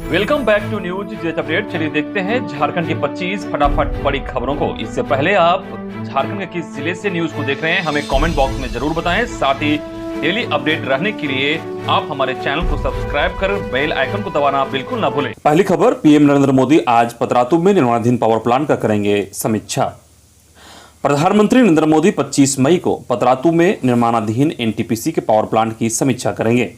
Welcome back to news jet update. चलिए देखते हैं झारखंड की 25 फटाफट बड़ी खबरों को। इससे पहले आप झारखंड के किस जिले से न्यूज को देख रहे हैं हमें कमेंट बॉक्स में जरूर बताएं। साथ ही डेली अपडेट रहने के लिए आप हमारे चैनल को सब्सक्राइब कर बेल आइकन को दबाना बिल्कुल ना भूलें। पहली खबर, पीएम नरेंद्र मोदी आज पतरातू में निर्माणाधीन पावर प्लांट का करेंगे समीक्षा। प्रधानमंत्री नरेंद्र मोदी 25 मई को पतरातू में निर्माणाधीन एनटीपीसी के पावर प्लांट की समीक्षा करेंगे।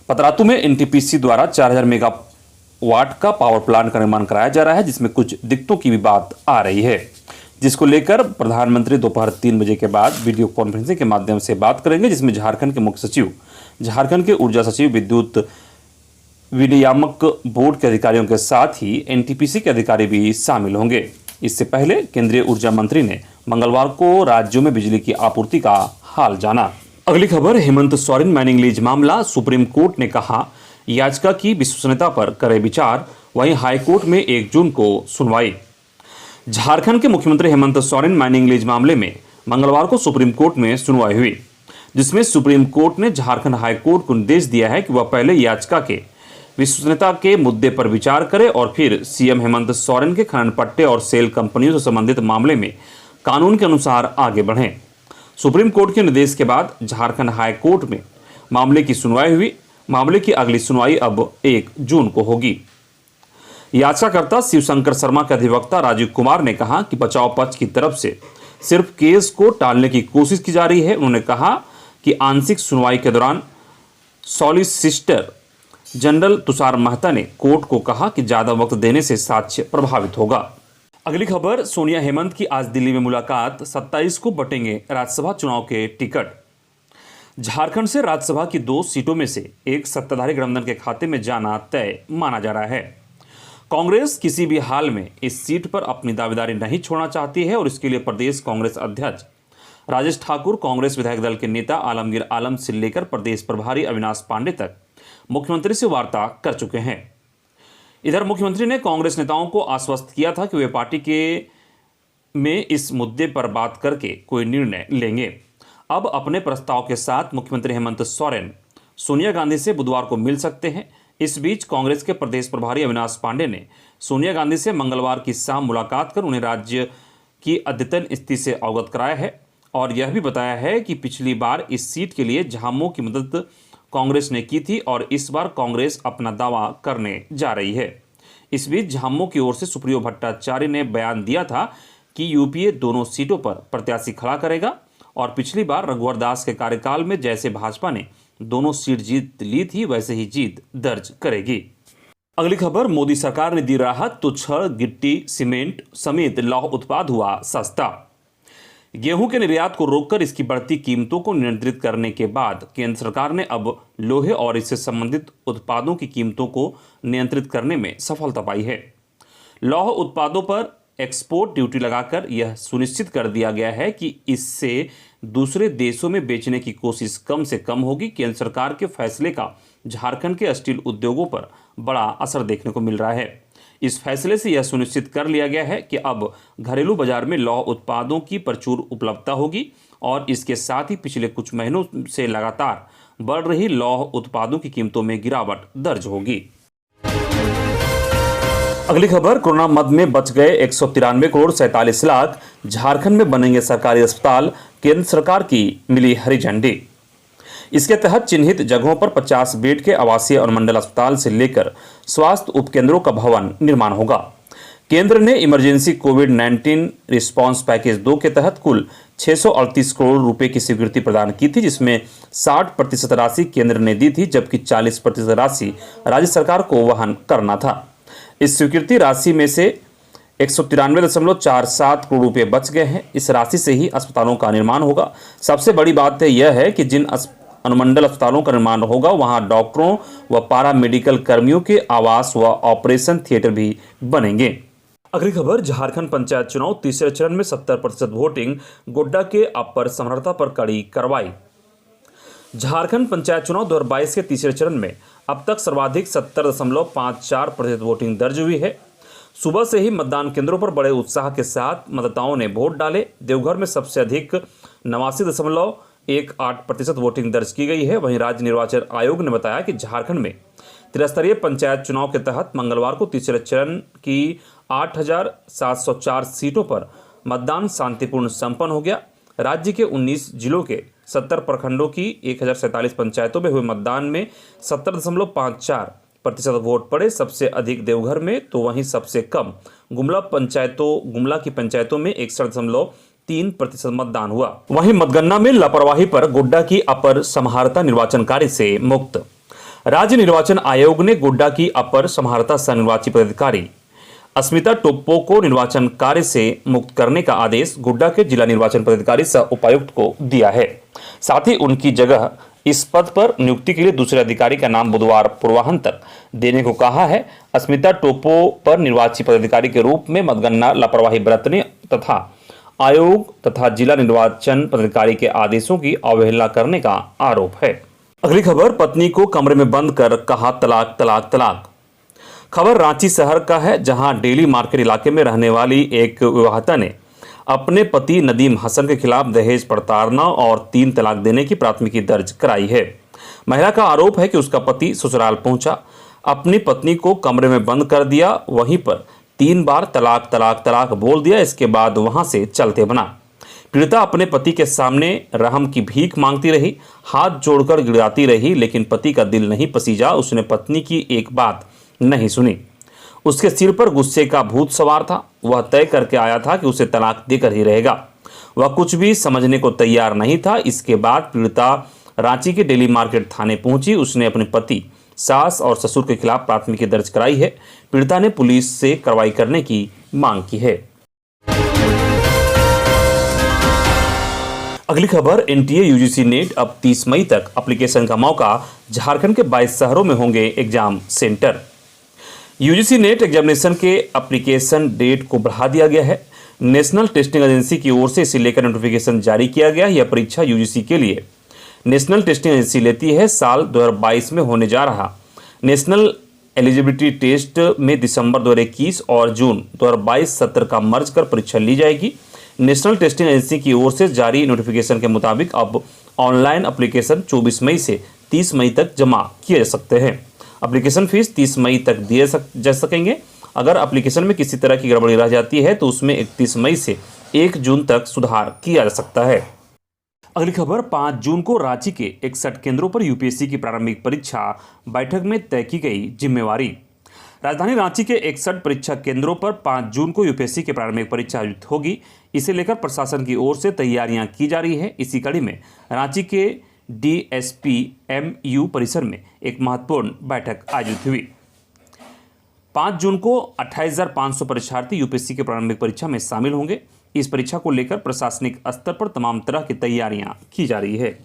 पतरातू में एनटीपीसी द्वारा 4000 मेगावाट का पावर प्लांट का निर्माण कराया जा रहा है, जिसमें कुछ दिक्कतों की भी बात आ रही है, जिसको लेकर प्रधानमंत्री दोपहर 3 बजे के बाद वीडियो कॉन्फ्रेंसिंग के माध्यम से बात करेंगे, जिसमें झारखंड के मुख्य सचिव, झारखंड के ऊर्जा सचिव, विद्युत विनियामक बोर्ड के अधिकारियों के साथ ही एनटीपीसी के अधिकारी भी शामिल होंगे। इससे पहले केंद्रीय ऊर्जा मंत्री ने मंगलवार को राज्यों में बिजली की आपूर्ति का हाल जाना। अगली खबर, हेमंत सोरेन माइनिंग लीज मामला, सुप्रीम कोर्ट ने कहा याचिका की विश्वसनीयता पर करे विचार। वहीं हाईकोर्ट में 1 जून को सुनवाई। झारखंड के मुख्यमंत्री हेमंत सोरेन माइनिंग लीज मामले में मंगलवार को सुप्रीम कोर्ट में सुनवाई हुई, जिसमें सुप्रीम कोर्ट ने झारखंड हाईकोर्ट को निर्देश दिया है कि वह पहले याचिका के विश्वसनीयता के मुद्दे पर विचार करे और फिर सीएम हेमंत सोरेन के खनन पट्टे और सेल कंपनियों से संबंधित मामले में कानून के अनुसार आगे बढ़ें। सुप्रीम कोर्ट के निर्देश के बाद झारखंड हाई कोर्ट में मामले की सुनवाई हुई। मामले की अगली सुनवाई अब 1 जून को होगी। याचिकाकर्ता शिवशंकर शर्मा के अधिवक्ता राजीव कुमार ने कहा कि बचाव पक्ष की तरफ से सिर्फ केस को टालने की कोशिश की जा रही है। उन्होंने कहा कि आंशिक सुनवाई के दौरान सॉलिसिटर जनरल तुषार मेहता ने कोर्ट को कहा कि ज्यादा वक्त देने से साक्ष्य प्रभावित होगा। अगली खबर, सोनिया हेमंत की आज दिल्ली में मुलाकात, 27 को बटेंगे राज्यसभा चुनाव के टिकट। झारखंड से राज्यसभा की 2 सीटों में से एक सत्ताधारी गठबंधन के खाते में जाना तय माना जा रहा है। कांग्रेस किसी भी हाल में इस सीट पर अपनी दावेदारी नहीं छोड़ना चाहती है और इसके लिए प्रदेश कांग्रेस अध्यक्ष राजेश ठाकुर, कांग्रेस विधायक दल के नेता आलमगीर आलम से लेकर प्रदेश प्रभारी अविनाश पांडे तक मुख्यमंत्री से वार्ता कर चुके हैं। इधर मुख्यमंत्री ने कांग्रेस नेताओं को आश्वस्त किया था कि वे पार्टी के में इस मुद्दे पर बात करके कोई निर्णय लेंगे। अब अपने प्रस्ताव के साथ मुख्यमंत्री हेमंत सोरेन सोनिया गांधी से बुधवार को मिल सकते हैं। इस बीच कांग्रेस के प्रदेश प्रभारी अविनाश पांडे ने सोनिया गांधी से मंगलवार की शाम मुलाकात कर उन्हें राज्य की अद्यतन स्थिति से अवगत कराया है और यह भी बताया है कि पिछली बार इस सीट के लिए झामुमो की मदद कांग्रेस ने की थी और इस बार कांग्रेस अपना दावा करने जा रही है। इस बीच झामुमो की ओर से सुप्रियो भट्टाचार्य ने बयान दिया था कि यूपीए दोनों सीटों पर प्रत्याशी खड़ा करेगा और पिछली बार रघुवर दास के कार्यकाल में जैसे भाजपा ने दोनों सीट जीत ली थी, वैसे ही जीत दर्ज करेगी। अगली खबर, मोदी सरकार ने दी राहत तो छड़, गिट्टी, सीमेंट समेत लौह उत्पाद हुआ सस्ता। गेहूं के निर्यात को रोककर इसकी बढ़ती कीमतों को नियंत्रित करने के बाद केंद्र सरकार ने अब लोहे और इससे संबंधित उत्पादों की कीमतों को नियंत्रित करने में सफलता पाई है। लौह उत्पादों पर एक्सपोर्ट ड्यूटी लगाकर यह सुनिश्चित कर दिया गया है कि इससे दूसरे देशों में बेचने की कोशिश कम से कम होगी। केंद्र सरकार के फैसले का झारखंड के स्टील उद्योगों पर बड़ा असर देखने को मिल रहा है। इस फैसले से यह सुनिश्चित कर लिया गया है कि अब घरेलू बाजार में लौह उत्पादों की प्रचुर उपलब्धता होगी और इसके साथ ही पिछले कुछ महीनों से लगातार बढ़ रही लौह उत्पादों की कीमतों में गिरावट दर्ज होगी। अगली खबर, कोरोना मद में बच गए 193 करोड़ 47 लाख, झारखंड में बनेंगे सरकारी अस्पताल, केंद्र सरकार की मिली हरी झंडी। इसके तहत चिन्हित जगहों पर 50 बेड के आवासीय और मंडल अस्पताल से लेकर स्वास्थ्य उपकेंद्रों का भवन निर्माण होगा। केंद्र ने इमरजेंसी कोविड-19 रिस्पांस पैकेज 2 के तहत कुल 638 करोड़ रुपए की स्वीकृति प्रदान की थी, जिसमें 60% राशि केंद्र ने दी थी, जबकि 40% राशि राज्य सरकार को वहन करना था। इस स्वीकृति राशि में से 193.47 करोड़ रुपए बच गए हैं। इस राशि से ही अस्पतालों का निर्माण होगा। सबसे बड़ी बात यह है कि जिन अनुमंडल अस्पतालों का निर्माण होगा वहां डॉक्टरों व पारा मेडिकल कर्मियों के आवास व ऑपरेशन थिएटर भी बनेंगे। अगली खबर, झारखंड पंचायत चुनाव, तीसरे चरण में 70% वोटिंग, गोड्डा के अपर समर्था पर कड़ी कार्रवाई। झारखंड पंचायत चुनाव 2022 के तीसरे चरण में अब तक सर्वाधिक 70.54% वोटिंग दर्ज हुई है। सुबह से ही मतदान केंद्रों पर बड़े उत्साह के साथ मतदाताओं ने वोट डाले। देवघर में सबसे अधिक 89.18% वोटिंग दर्ज की गई है। वहीं राज्य निर्वाचन आयोग ने बताया कि झारखंड में त्रिस्तरीय पंचायत चुनाव के तहत मंगलवार को तीसरे चरण की 8,704 सीटों पर मतदान शांतिपूर्ण संपन्न हो गया। राज्य के 19 जिलों के 70 प्रखंडों की 1,047 पंचायतों में हुए मतदान में 70.54% वोट पड़े। सबसे अधिक देवघर में तो वहीं सबसे कम गुमला की पंचायतों में 61.3% मतदान हुआ। वहीं मतगणना में लापरवाही पर गोड्डा की अपर समाहर्ता निर्वाचन कार्य से मुक्त। राज्य निर्वाचन आयोग ने गोड्डा की अपर समाहर्ता सह निर्वाची पदाधिकारी अस्मिता टोप्पो को निर्वाचन कार्य से मुक्त करने का आदेश गोड्डा के जिला निर्वाचन पदाधिकारी सह उपायुक्त को दिया है। साथ ही उनकी जगह इस पद पर नियुक्ति के लिए दूसरे अधिकारी का नाम बुधवार पूर्वाह्न तक देने को कहा है। अस्मिता टोप्पो पर निर्वाची पदाधिकारी के रूप में मतगणना लापरवाही बरतने तथा आयोग तथा जिला निर्वाचन पदाधिकारी के आदेशों की अवहेलना करने का आरोप है। अगली खबर, पत्नी को कमरे में बंद कर कहा तलाक तलाक तलाक। खबर रांची शहर का है, जहां डेली मार्केट इलाके में रहने वाली एक विवाहिता ने अपने पति नदीम हसन के खिलाफ दहेज प्रताड़ना और 3 तलाक देने की प्राथमिकी दर्ज कराई है। महिला का आरोप है कि उसका पति ससुराल पहुंचा, अपनी पत्नी को कमरे में बंद कर दिया, वहीं पर 3 बार तलाक तलाक तलाक बोल दिया। इसके बाद वहां से चलते बना। पीड़िता अपने पति के सामने रहम की भीख मांगती रही, हाथ जोड़कर गिड़ाती रही, लेकिन पति का दिल नहीं पसीजा। उसने पत्नी की एक बात नहीं सुनी। उसके सिर पर गुस्से का भूत सवार था। वह तय करके आया था कि उसे तलाक देकर ही रहेगा। वह कुछ भी समझने को तैयार नहीं था। इसके बाद पीड़िता रांची के डेली मार्केट थाने पहुंची। उसने अपने पति, सास और ससुर के खिलाफ प्राथमिकी दर्ज कराई है। पीड़िता ने पुलिस से कार्रवाई करने की मांग की है। अगली खबर, एनटीए यूजीसी नेट अब 30 मई तक एप्लीकेशन का मौका। झारखंड के 22 शहरों में होंगे exam centre. UGC net examination के एप्लीकेशन डेट को बढ़ा दिया गया है। नेशनल टेस्टिंग एजेंसी की ओर से इसे लेकर नोटिफिकेशन जारी किया गया है। यह परीक्षा यूजीसी के लिए नेशनल टेस्टिंग एजेंसी लेती है। साल 2022 में होने जा रहा नेशनल एलिजिबिलिटी टेस्ट में दिसंबर 2021 और जून 2022 सत्र का मर्ज कर परीक्षा ली जाएगी। नेशनल टेस्टिंग एजेंसी की ओर से जारी नोटिफिकेशन के मुताबिक अब ऑनलाइन एप्लीकेशन 24 मई से 30 मई तक जमा किए जा सकते हैं। एप्लीकेशन फीस 30 मई तक दिए जा सकेंगे। अगर एप्लीकेशन में किसी तरह की गड़बड़ी रह जाती है तो उसमें 31 मई से 1 जून तक सुधार किया जा सकता है। अगली खबर, 5 जून को रांची के 61 केंद्रों पर यूपीएससी की प्रारंभिक परीक्षा बैठक में तय की गई जिम्मेवारी। राजधानी रांची के 61 परीक्षा केंद्रों पर 5 जून को यूपीएससी की प्रारंभिक परीक्षा आयोजित होगी। इसे लेकर प्रशासन की ओर से तैयारियां की जा रही है। इसी कड़ी में रांची के DSPMU परिसर में एक महत्वपूर्ण बैठक आयोजित हुई। 5 जून को 28,500 परीक्षार्थी यूपीएससी की प्रारंभिक परीक्षा में शामिल होंगे। इस परीक्षा को लेकर प्रशासनिक स्तर पर तमाम तरह की तैयारियां की जा रही है।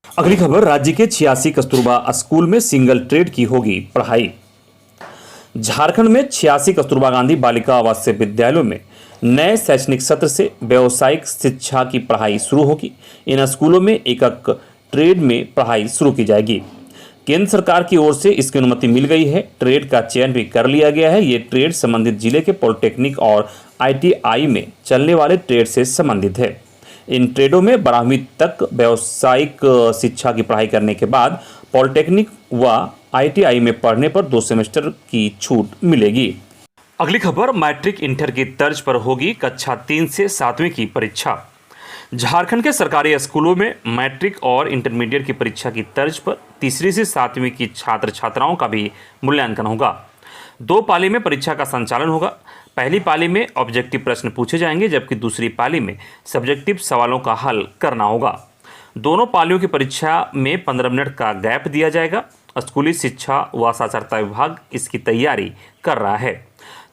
अगली खबर, राज्य के 86 कस्तूरबा स्कूल में सिंगल ट्रेड की होगी पढ़ाई। झारखंड में 86 कस्तूरबा गांधी बालिका आवासीय विद्यालयों में नए शैक्षणिक सत्र से व्यावसायिक शिक्षा की पढ़ाई शुरू होगी। इन स्कूलों में एकक ट्रेड में पढ़ाई शुरू की जाएगी। केंद्र सरकार की ओर से इसकी अनुमति मिल गई है। ट्रेड का चयन भी कर लिया गया है। ये ट्रेड संबंधित जिले के पॉलिटेक्निक और ITI में चलने वाले ट्रेड से संबंधित है। इन ट्रेडों में 12वीं तक व्यावसायिक शिक्षा की पढ़ाई करने के बाद पॉलिटेक्निक व ITI में पढ़ने पर 2 सेमेस्टर की छूट मिलेगी। अगली खबर, मैट्रिक इंटर की तर्ज पर होगी कक्षा 3 से 7वीं की परीक्षा। झारखंड के सरकारी स्कूलों में मैट्रिक और इंटरमीडिएट की परीक्षा की तर्ज पर 3री से 7वीं की छात्र छात्राओं का भी मूल्यांकन होगा। 2 पाली में परीक्षा का संचालन होगा। पहली पाली में ऑब्जेक्टिव प्रश्न पूछे जाएंगे, जबकि दूसरी पाली में सब्जेक्टिव सवालों का हल करना होगा। दोनों पालियों की परीक्षा में 15 मिनट का गैप दिया जाएगा। स्कूली शिक्षा व साक्षरता विभाग इसकी तैयारी कर रहा है।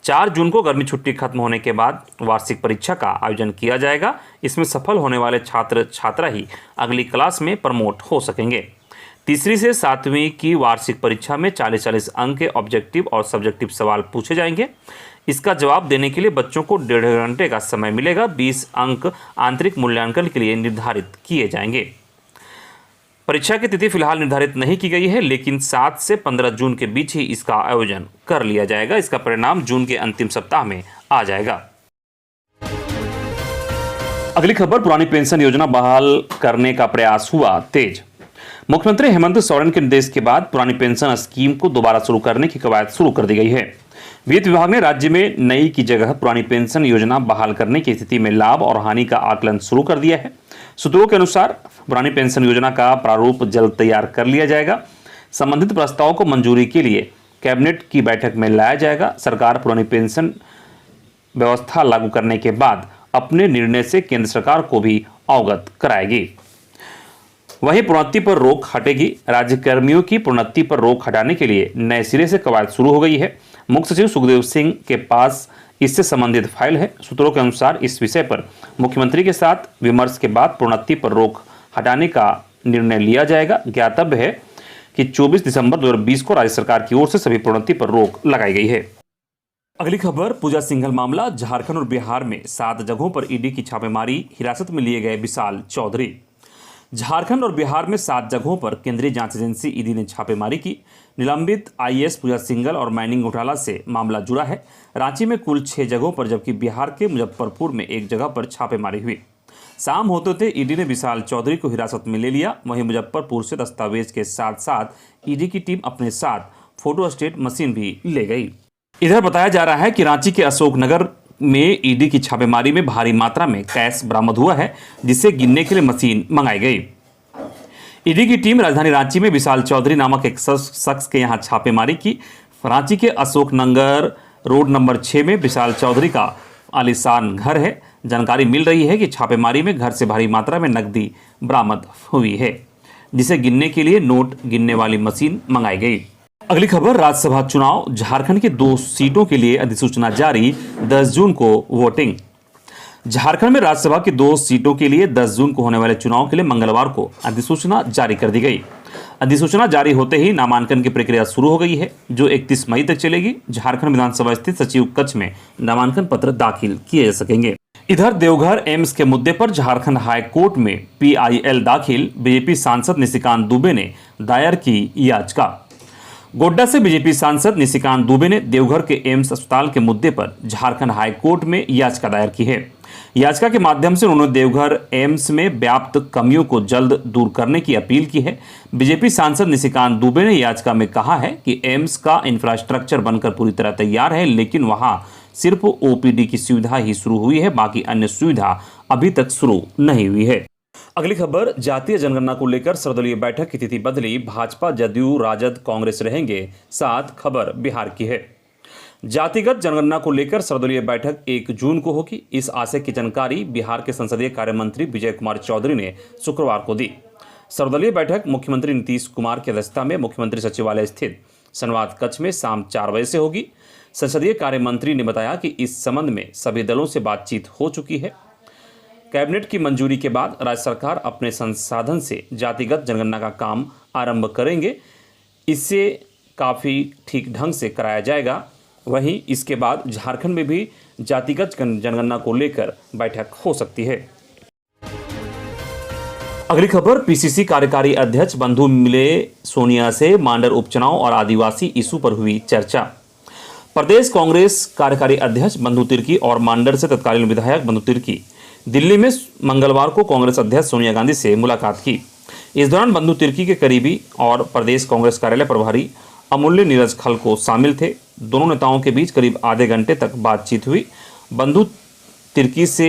4 जून को गर्मी छुट्टी खत्म होने के बाद वार्षिक परीक्षा का आयोजन किया जाएगा। इसमें सफल होने वाले छात्र छात्रा ही अगली क्लास में प्रमोट हो सकेंगे। 3री से 7वीं की वार्षिक परीक्षा में 40-40 अंक के ऑब्जेक्टिव और सब्जेक्टिव सवाल पूछे जाएंगे। इसका जवाब देने के लिए बच्चों को 1.5 घंटे का समय मिलेगा। 20 अंक आंतरिक मूल्यांकन के लिए निर्धारित किए जाएंगे। परीक्षा की तिथि फिलहाल निर्धारित नहीं की गई है, लेकिन 7 से 15 जून के बीच ही इसका आयोजन कर लिया जाएगा। इसका परिणाम जून के अंतिम सप्ताह में आ जाएगा। अगली खबर, पुरानी पेंशन योजना बहाल करने का प्रयास हुआ तेज। मुख्यमंत्री हेमंत सोरेन के निर्देश के बाद पुरानी पेंशन स्कीम को दोबारा शुरू करने की कवायद शुरू कर दी गई है। वित्त विभाग ने राज्य में नई की जगह पुरानी पेंशन योजना बहाल करने की स्थिति में लाभ और हानि का आकलन शुरू कर दिया है। सूत्रों के अनुसार पुरानी पेंशन योजना का प्रारूप जल्द तैयार कर लिया जाएगा। संबंधित प्रस्ताव को मंजूरी के लिए कैबिनेट की बैठक में लाया जाएगा। सरकार पुरानी पेंशन व्यवस्था लागू करने के बाद अपने निर्णय से केंद्र सरकार को भी अवगत कराएगी। वहीं प्रोन्नति पर रोक हटेगी। राज्य कर्मियों की प्रोन्नति पर रोक हटाने के लिए नए सिरे से कवायद शुरू हो गई है। मुख्य सचिव सुखदेव सिंह के पास इससे संबंधित फाइल है। सूत्रों के अनुसार इस विषय पर मुख्यमंत्री के साथ विमर्श के बाद प्रोन्नति पर रोक हटाने का निर्णय लिया जाएगा। ज्ञातव्य है कि 24 दिसंबर 2020 को राज्य सरकार की ओर से सभी प्रोन्नति पर रोक लगाई गई है। अगली खबर, पूजा सिंघल मामला। झारखंड और बिहार में 7 जगहों पर ईडी की छापेमारी, हिरासत में लिए गए विशाल चौधरी। झारखंड और बिहार में 7 जगहों पर केंद्रीय जांच एजेंसी ईडी ने छापेमारी की। निलंबित आईएएस पूजा सिंघल और माइनिंग घोटाला से मामला जुड़ा है। रांची में कुल 6 जगहों पर, जबकि बिहार के मुजफ्फरपुर में 1 जगह पर छापेमारी हुई। शाम होते थे ईडी ने विशाल चौधरी को हिरासत में ले लिया। वहीं मुजफ्फरपुर से दस्तावेज के साथ साथ ईडी की टीम अपने साथ फोटोस्टेट मशीन भी ले गई। इधर बताया जा रहा है कि रांची के अशोकनगर में ईडी की छापेमारी में भारी मात्रा में कैश बरामद हुआ है, जिसे गिनने के लिए मशीन मंगाई गई। ईडी की टीम राजधानी रांची में विशाल चौधरी नामक एक शख्स के यहां छापेमारी की। रांची के अशोकनगर रोड नंबर 6 में विशाल चौधरी का आलीशान घर है। जानकारी मिल रही है कि छापेमारी में घर से भारी मात्रा में नकदी बरामद हुई है, जिसे गिनने के लिए नोट गिनने वाली मशीन मंगाई गई। अगली खबर, राज्यसभा चुनाव। झारखंड की 2 सीटों के लिए अधिसूचना जारी, 10 जून को वोटिंग। झारखंड में राज्यसभा की 2 सीटों के लिए 10 जून को होने वाले चुनाव के लिए मंगलवार को अधिसूचना जारी कर दी गई। अधिसूचना जारी होते ही नामांकन की प्रक्रिया शुरू हो गई है, जो 31 मई तक चलेगी। झारखंड विधानसभा स्थित सचिव कक्ष में नामांकन पत्र दाखिल किए जा सकेंगे। इधर देवघर एम्स के मुद्दे पर झारखंड हाई कोर्ट में PIL दाखिल। बीजेपी सांसद निशिकांत दुबे ने दायर की याचिका। गोड्डा से बीजेपी सांसद निशिकांत दुबे ने देवघर के एम्स अस्पताल के मुद्दे पर झारखंड हाई कोर्ट में याचिका दायर की है। याचिका के माध्यम से उन्होंने देवघर एम्स में व्याप्त कमियों को जल्द दूर करने की अपील की है। बीजेपी सांसद निशिकांत दुबे ने याचिका में कहा है कि एम्स का इंफ्रास्ट्रक्चर बनकर पूरी तरह तैयार है, लेकिन वहां सिर्फ OPD की सुविधा ही शुरू हुई है, बाकी अन्य सुविधा अभी तक शुरू नहीं हुई है। अगली खबर, जातीय जनगणना को लेकर सर्वदलीय बैठक की तिथि बदली। भाजपा, जदयू, राजद, कांग्रेस रहेंगे साथ। खबर बिहार की है। जातिगत जनगणना को लेकर सर्वदलीय बैठक 1 जून को होगी। इस आशय की जानकारी बिहार के संसदीय कार्य मंत्री विजय कुमार चौधरी ने शुक्रवार को दी। सर्वदलीय बैठक मुख्यमंत्री नीतीश कुमार की अध्यक्षता में मुख्यमंत्री सचिवालय स्थित संवाद कक्ष में शाम 4 बजे से होगी। संसदीय कार्य मंत्री ने बताया कि इस संबंध में सभी दलों से बातचीत हो चुकी है। कैबिनेट की मंजूरी के बाद राज्य सरकार अपने संसाधन से जातिगत जनगणना का काम आरंभ करेंगे। इससे काफ़ी ठीक ढंग से कराया जाएगा। वहीं इसके बाद झारखंड में भी जातिगत जनगणना को लेकर बैठक हो सकती है। अगली खबर, PCC कार्यकारी अध्यक्ष बंधु मिले सोनिया से। मांडर उपचुनाव और आदिवासी इशू पर हुई चर्चा। प्रदेश कांग्रेस कार्यकारी अध्यक्ष बंधु तिर्की और मांडर से तत्कालीन विधायक बंधु तिर्की दिल्ली में मंगलवार को कांग्रेस अध्यक्ष सोनिया गांधी से मुलाकात की। इस दौरान बंधु तिर्की के करीबी और प्रदेश कांग्रेस कार्यालय प्रभारी अमूल्य नीरज खलको शामिल थे। दोनों नेताओं के बीच करीब आधे घंटे तक बातचीत हुई। बंधु तिर्की से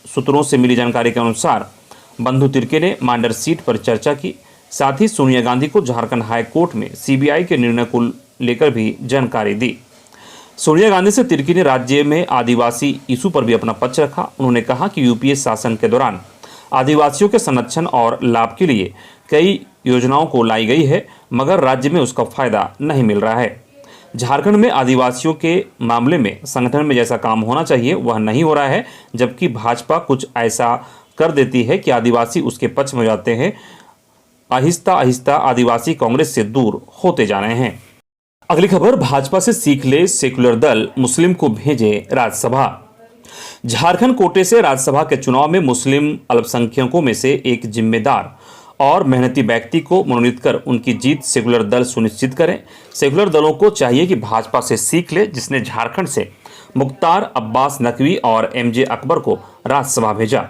सूत्रों से मिली जानकारी के अनुसार बंधु तिर्की ने मांडर सीट पर चर्चा की। साथ ही सोनिया गांधी को झारखंड हाई कोर्ट में CBI के निर्णय को लेकर भी जानकारी दी। सोनिया गांधी से तिर्की ने राज्य में आदिवासी इशू पर भी अपना पक्ष रखा। उन्होंने कहा कि UPA शासन के दौरान आदिवासियों के संरक्षण और लाभ के लिए कई योजनाओं को लाई गई है, मगर राज्य में उसका फायदा नहीं मिल रहा है। झारखंड में आदिवासियों के मामले में संगठन में जैसा काम होना चाहिए वह नहीं हो रहा है, जबकि भाजपा कुछ ऐसा कर देती है कि आदिवासी उसके पक्ष में जाते हैं। आहिस्ता आहिस्ता आदिवासी कांग्रेस से दूर होते जा रहे हैं। अगली खबर, भाजपा से सीख ले सेकुलर दल, मुस्लिम को भेजे राज्यसभा। झारखंड कोटे से राज्यसभा के चुनाव में मुस्लिम अल्पसंख्यकों में से एक जिम्मेदार और मेहनती व्यक्ति को मनोनीत कर उनकी जीत सेकुलर दल सुनिश्चित करें। सेकुलर दलों को चाहिए कि भाजपा से सीख ले, जिसने झारखंड से मुख्तार अब्बास नकवी और MJ अकबर को राज्यसभा भेजा।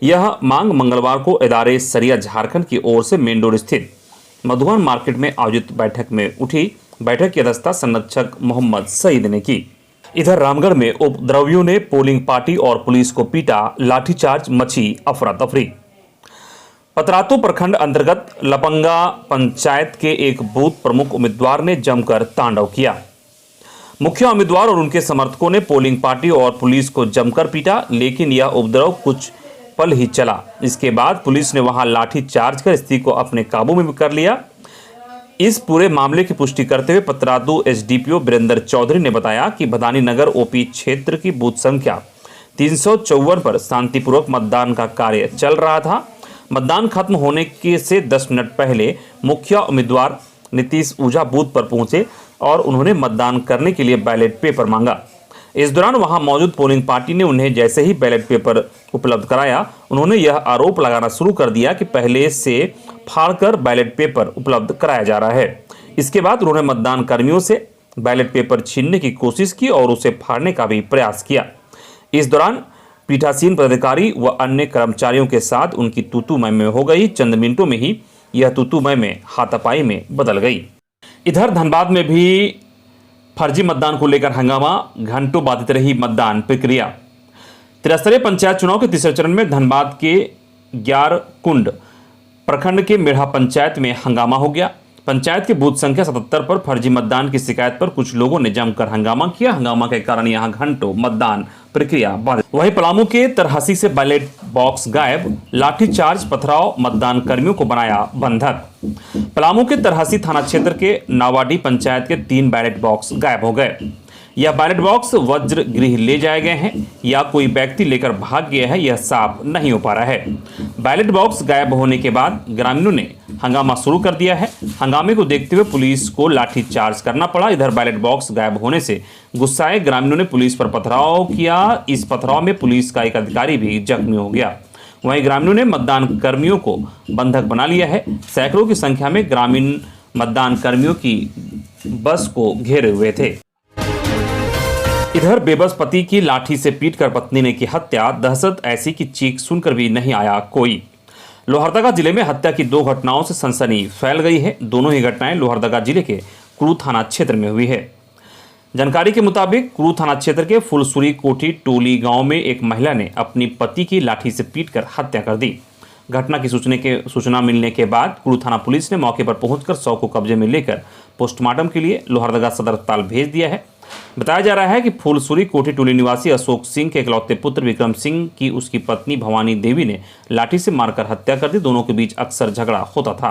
यह मांग मंगलवार को इदारे सरिया झारखंड की ओर से मेंडोर स्थित मधुबन मार्केट में आयोजित बैठक में उठी। बैठक की अध्यक्षता संरक्षक मोहम्मद सईद ने की। इधर रामगढ़ में उपद्रवियों ने पोलिंग पार्टी और पुलिस को पीटा, लाठीचार्ज, मची अफरा तफरी। पतरातू प्रखंड अंतर्गत लपंगा पंचायत के एक बूथ प्रमुख उम्मीदवार ने जमकर तांडव किया। मुखिया उम्मीदवार और उनके समर्थकों ने पोलिंग पार्टी और पुलिस को जमकर पीटा, लेकिन यह उपद्रव कुछ पल ही चला। इसके बाद पुलिस ने वहां लाठी चार्ज कर स्थिति को अपने काबू में कर लिया। इस पूरे मामले की पुष्टि करते हुए पतरातू एसडीपीओ वीरेंद्र चौधरी ने बताया कि भदानी नगर ओपी क्षेत्र की बूथ संख्या 354 पर शांतिपूर्वक मतदान का कार्य चल रहा था। मतदान खत्म होने के से 10 मिनट पहले मुखिया उम्मीदवार नीतीश ऊझा बूथ पर पहुंचे और उन्होंने मतदान करने के लिए बैलेट पेपर मांगा। इस दौरान वहां मौजूद पोलिंग पार्टी ने उन्हें जैसे ही बैलेट पेपर उपलब्ध कराया, उन्होंने यह आरोप लगाना शुरू कर दिया कि पहले से फाड़कर बैलेट पेपर उपलब्ध कराया जा रहा है। इसके बाद उन्होंने मतदान कर्मियों से बैलेट पेपर छीनने की कोशिश की और उसे फाड़ने का भी प्रयास किया। इस दौरान पीठासीन पदाधिकारी व अन्य कर्मचारियों के साथ उनकी तूतू मैं हो गई। चंद मिनटों में ही यह तूतू मैं हाथापाई में बदल गई। इधर धनबाद में भी फर्जी मतदान को लेकर हंगामा, घंटों बाधित रही मतदान प्रक्रिया। त्रिस्तरीय पंचायत चुनाव के तीसरे चरण में धनबाद के ग्यारकुंड प्रखंड के मेढ़ा पंचायत में हंगामा हो गया। पंचायत के बूथ संख्या 77 पर फर्जी मतदान की शिकायत पर कुछ लोगों ने जमकर हंगामा किया। हंगामा के कारण यहां घंटों मतदान प्रक्रिया बाधित। वहीं पलामू के तरहसी से बैलेट बॉक्स गायब, लाठीचार्ज, पथराव, मतदान कर्मियों को बनाया बंधक। पलामू के तरहसी थाना क्षेत्र के नावाडी पंचायत के 3 बैलेट बॉक्स गायब हो गए। यह बैलेट बॉक्स वज्र गृह ले जाए गए हैं या कोई व्यक्ति लेकर भाग गया है, यह साफ नहीं हो पा रहा है। बैलेट बॉक्स गायब होने के बाद ग्रामीणों ने हंगामा शुरू कर दिया है। हंगामे को देखते हुए पुलिस को लाठीचार्ज करना पड़ा। इधर बैलेट बॉक्स गायब होने से गुस्साए ग्रामीणों ने पुलिस पर पथराव किया। इस पथराव में पुलिस का एक अधिकारी भी जख्मी हो गया। वहीं ग्रामीणों ने मतदान कर्मियों को बंधक बना लिया है। सैकड़ों की संख्या में ग्रामीण मतदान कर्मियों की बस को घेरे हुए थे। इधर बेबस पति की लाठी से पीटकर पत्नी ने की हत्या, दहशत ऐसी कि चीख सुनकर भी नहीं आया कोई। लोहरदगा जिले में हत्या की 2 घटनाओं से सनसनी फैल गई है। दोनों ही घटनाएं लोहरदगा जिले के कुरू थाना क्षेत्र में हुई है। जानकारी के मुताबिक कुरू थाना क्षेत्र के फुलसुरी कोठी टोली गांव में एक महिला ने अपनी पति की लाठी से पीटकर हत्या कर दी। घटना की सूचना मिलने के बाद कुरू थाना पुलिस ने मौके पर पहुंचकर शव को कब्जे में लेकर पोस्टमार्टम के लिए लोहरदगा सदर अस्पताल भेज दिया है। बताया जा रहा है कि फुलसुरी कोठी टोली निवासी अशोक सिंह के इकलौते पुत्र विक्रम सिंह की उसकी पत्नी भवानी देवी ने लाठी से मारकर हत्या कर दी। दोनों के बीच अक्सर झगड़ा होता था।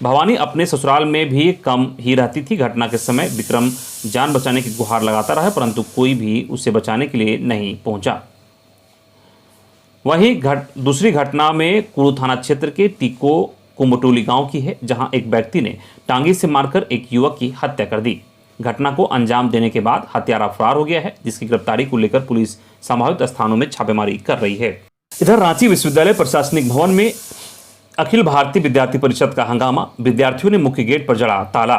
भवानी अपने ससुराल में भी कम ही रहती थी। घटना के समय विक्रम जान बचाने की गुहार लगाता रहा, परंतु कोई भी उसे बचाने के लिए नहीं पहुंचा। वहीं दूसरी घटना में कुरू थाना क्षेत्र के टीको कुमटोली गांव की है, जहां एक व्यक्ति ने टांगी से मारकर एक युवक की हत्या कर दी। घटना को अंजाम देने के बाद हत्यारा फरार हो गया है, जिसकी गिरफ्तारी को लेकर पुलिस संभावित स्थानों में छापेमारी कर रही है। इधर रांची विश्वविद्यालय प्रशासनिक भवन में अखिल भारतीय विद्यार्थी परिषद का हंगामा, विद्यार्थियों ने मुख्य गेट पर जड़ा ताला।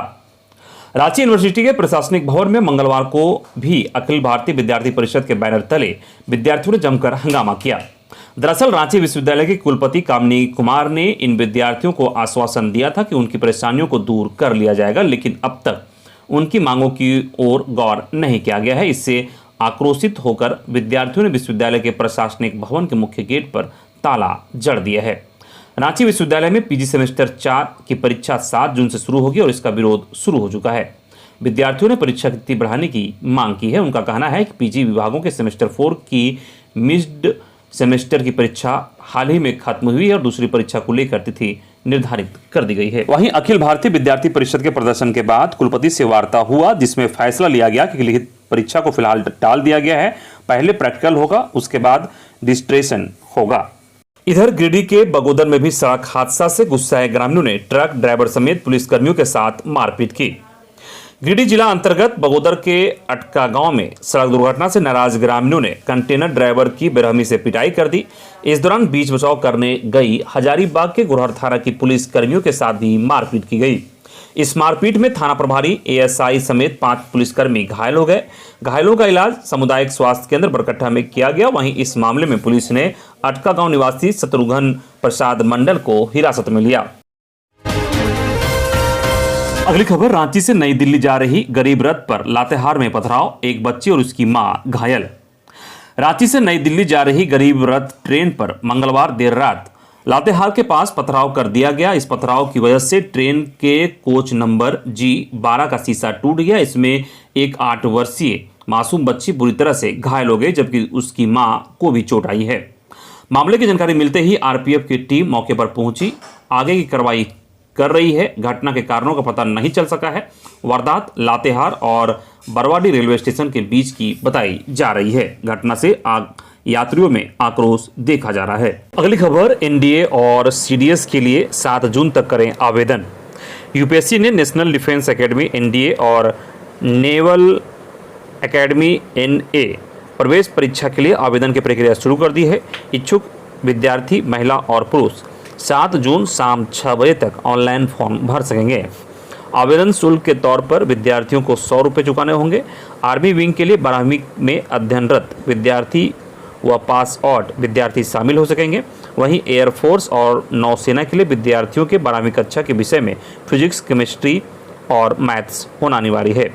रांची यूनिवर्सिटी के प्रशासनिक भवन में मंगलवार को भी अखिल भारतीय विद्यार्थी परिषद के बैनर तले विद्यार्थियों ने जमकर हंगामा किया। दरअसल रांची विश्वविद्यालय के कुलपति कामिनी कुमार ने इन विद्यार्थियों को आश्वासन दिया था कि उनकी परेशानियों को दूर कर लिया जाएगा, लेकिन अब तक उनकी मांगों की ओर गौर नहीं किया गया है। इससे आक्रोशित होकर विद्यार्थियों ने विश्वविद्यालय के प्रशासनिक भवन के मुख्य गेट पर ताला जड़ दिया है। रांची विश्वविद्यालय में पीजी सेमेस्टर 4 की परीक्षा 7 जून से शुरू होगी और इसका विरोध शुरू हो चुका है। विद्यार्थियों ने परीक्षा तिथि बढ़ाने की मांग की है। उनका कहना है कि पीजी विभागों के सेमेस्टर 4 की मिड सेमेस्टर की परीक्षा हाल ही में खत्म हुई है और दूसरी परीक्षा को लेकर तिथि निर्धारित कर दी गई है। वहीं अखिल भारतीय विद्यार्थी परिषद के प्रदर्शन के बाद कुलपति से वार्ता हुआ, जिसमें फैसला लिया गया कि लिखित परीक्षा को फिलहाल टाल दिया गया है। पहले प्रैक्टिकल होगा, उसके बाद डिस्ट्रेशन होगा। इधर गिरिडीह के बगोदर में भी सड़क हादसा से गुस्साए ग्रामीणों ने ट्रक ड्राइवर समेत पुलिसकर्मियों के साथ मारपीट की। गिरिडीह जिला अंतर्गत बगोदर के अटका गांव में सड़क दुर्घटना से नाराज ग्रामीणों ने कंटेनर ड्राइवर की बेरहमी से पिटाई कर दी। इस दौरान बीच बचाव करने गई हजारीबाग के गुरहर थाना की पुलिस कर्मियों के साथ भी मारपीट की गई। इस मारपीट में थाना प्रभारी एएसआई समेत 5 पुलिसकर्मी घायल हो गए। घायलों का इलाज सामुदायिक स्वास्थ्य केंद्र बरकट्ठा में किया गया। वहीं इस मामले में पुलिस ने अटका गांव निवासी शत्रुघ्न प्रसाद मंडल को हिरासत में लिया। अगली खबर, रांची से नई दिल्ली जा रही गरीब रथ पर लातेहार में पथराव, एक बच्ची और उसकी मां घायल। रांची से नई दिल्ली जा रही गरीब रथ ट्रेन पर मंगलवार देर रात लातेहार के पास पथराव कर दिया गया। इस पथराव की वजह से ट्रेन के कोच नंबर G12 का शीशा टूट गया। इसमें एक 8 वर्षीय मासूम बच्ची बुरी तरह से घायल हो गई, जबकि उसकी मां को भी चोट आई है। मामले की जानकारी मिलते ही आरपीएफ की टीम मौके पर पहुंची, आगे की कार्रवाई कर रही है। घटना के कारणों का पता नहीं चल सका है। वारदात लातेहार और बरवाडी रेलवे स्टेशन के बीच की बताई जा रही है। घटना से यात्रियों में आक्रोश देखा जा रहा है। अगली खबर, एनडीए और सीडीएस के लिए 7 जून तक करें आवेदन। यूपीएससी ने नेशनल डिफेंस एकेडमी एनडीए और नेवल एकेडमी एनए प्रवेश परीक्षा के लिए आवेदन की प्रक्रिया शुरू कर दी है। इच्छुक विद्यार्थी महिला और पुरुष 7 जून शाम 6 बजे तक ऑनलाइन फॉर्म भर सकेंगे। आवेदन शुल्क के तौर पर विद्यार्थियों को 100 रुपये चुकाने होंगे। आर्मी विंग के लिए 12वीं में अध्ययनरत विद्यार्थी व पास आउट विद्यार्थी शामिल हो सकेंगे। वहीं एयरफोर्स और नौसेना के लिए विद्यार्थियों के 12वीं कक्षा के विषय में फिजिक्स, केमिस्ट्री और मैथ्स होना अनिवार्य है।